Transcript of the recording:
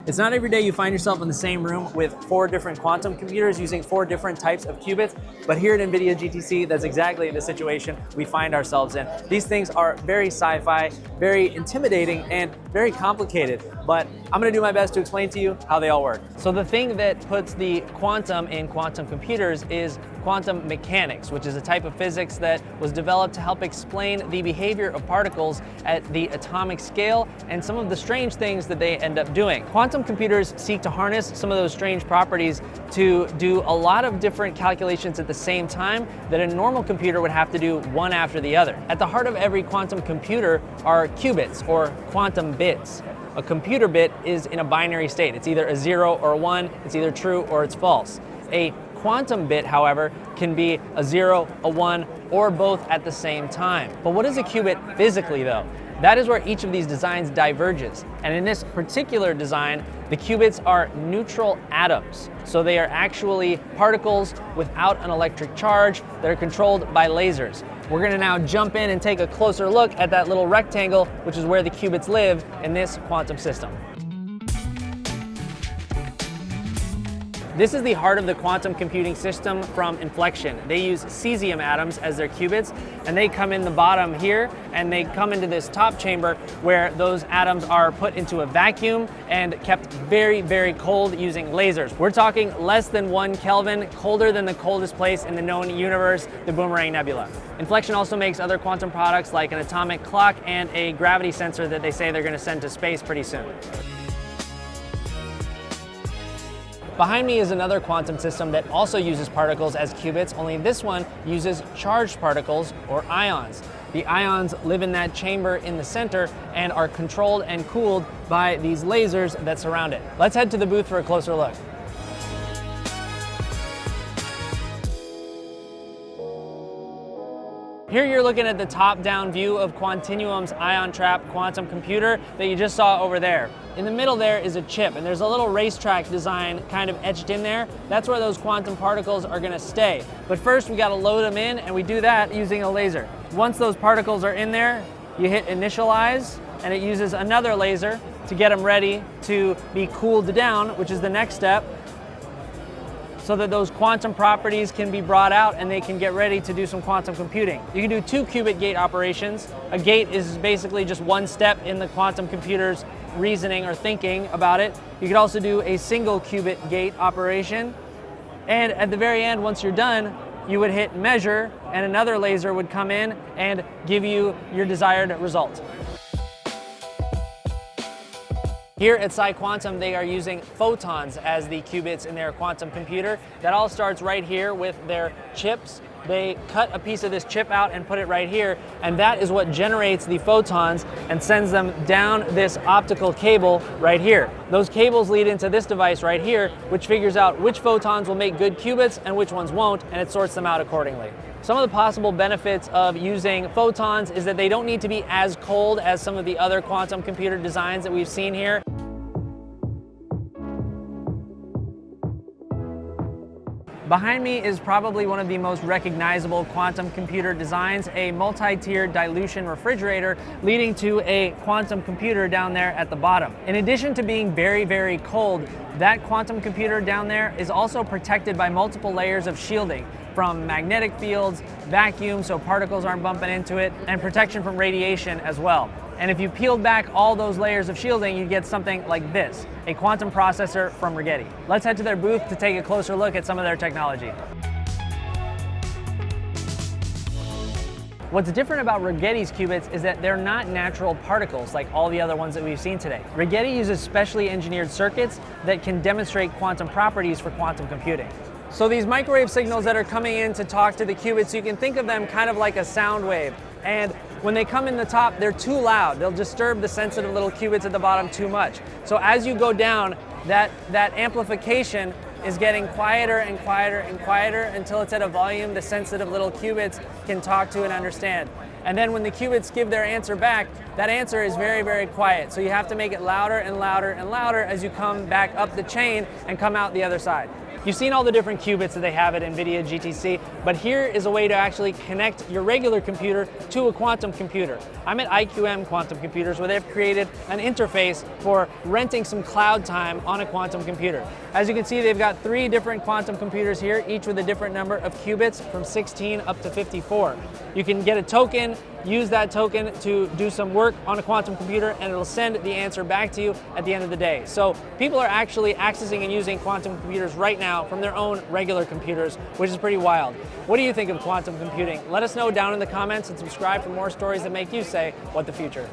It's not every day you find yourself in the same room with 4 different quantum computers using 4 different types of qubits, but here at Nvidia GTC, that's exactly the situation we find ourselves in. These things are very sci-fi, very intimidating, and very complicated, but I'm gonna do my best to explain to you how they all work. So the thing that puts the quantum in quantum computers is quantum mechanics, which is a type of physics that was developed to help explain the behavior of particles at the atomic scale and some of the strange things that they end up doing. Quantum computers seek to harness some of those strange properties to do a lot of different calculations at the same time that a normal computer would have to do one after the other. At the heart of every quantum computer are qubits, or quantum bits. A computer bit is in a binary state. It's either a 0 or a 1, it's either true or it's false. A quantum bit, however, can be a 0, a 1, or both at the same time. But what is a qubit physically, though? That is where each of these designs diverges. And in this particular design, the qubits are neutral atoms. So they are actually particles without an electric charge that are controlled by lasers. We're gonna now jump in and take a closer look at that little rectangle, which is where the qubits live in this quantum system. This is the heart of the quantum computing system from Inflection. They use cesium atoms as their qubits, and they come in the bottom here, and they come into this top chamber where those atoms are put into a vacuum and kept very, very cold using lasers. We're talking less than 1 Kelvin, colder than the coldest place in the known universe, the Boomerang Nebula. Inflection also makes other quantum products like an atomic clock and a gravity sensor that they say they're gonna send to space pretty soon. Behind me is another quantum system that also uses particles as qubits, only this one uses charged particles, or ions. The ions live in that chamber in the center and are controlled and cooled by these lasers that surround it. Let's head to the booth for a closer look. Here you're looking at the top-down view of Quantinuum's ion trap quantum computer that you just saw over there. In the middle there is a chip, and there's a little racetrack design kind of etched in there. That's where those quantum particles are gonna stay. But first we gotta load them in, and we do that using a laser. Once those particles are in there, you hit initialize, and it uses another laser to get them ready to be cooled down, which is the next step, so that those quantum properties can be brought out and they can get ready to do some quantum computing. You can do 2 qubit gate operations. A gate is basically just one step in the quantum computer's reasoning or thinking about it. You could also do a single qubit gate operation. And at the very end, once you're done, you would hit measure and another laser would come in and give you your desired result. Here at PsiQuantum, they are using photons as the qubits in their quantum computer. That all starts right here with their chips. They cut a piece of this chip out and put it right here, and that is what generates the photons and sends them down this optical cable right here. Those cables lead into this device right here, which figures out which photons will make good qubits and which ones won't, and it sorts them out accordingly. Some of the possible benefits of using photons is that they don't need to be as cold as some of the other quantum computer designs that we've seen here. Behind me is probably one of the most recognizable quantum computer designs, a multi-tiered dilution refrigerator leading to a quantum computer down there at the bottom. In addition to being very, very cold, that quantum computer down there is also protected by multiple layers of shielding, from magnetic fields, vacuum so particles aren't bumping into it, and protection from radiation as well. And if you peeled back all those layers of shielding, you'd get something like this, a quantum processor from Rigetti. Let's head to their booth to take a closer look at some of their technology. What's different about Rigetti's qubits is that they're not natural particles like all the other ones that we've seen today. Rigetti uses specially engineered circuits that can demonstrate quantum properties for quantum computing. So these microwave signals that are coming in to talk to the qubits, you can think of them kind of like a sound wave. And when they come in the top, they're too loud. They'll disturb the sensitive little qubits at the bottom too much. So as you go down, that amplification is getting quieter and quieter and quieter until it's at a volume the sensitive little qubits can talk to and understand. And then when the qubits give their answer back, that answer is very, very quiet. So you have to make it louder and louder and louder as you come back up the chain and come out the other side. You've seen all the different qubits that they have at Nvidia GTC, but here is a way to actually connect your regular computer to a quantum computer. I'm at IQM Quantum Computers, where they've created an interface for renting some cloud time on a quantum computer. As you can see, they've got 3 different quantum computers here, each with a different number of qubits from 16 up to 54. You can get a token, use that token to do some work on a quantum computer, and it'll send the answer back to you at the end of the day. So people are actually accessing and using quantum computers right now from their own regular computers, which is pretty wild. What do you think of quantum computing? Let us know down in the comments and subscribe for more stories that make you say, what the future?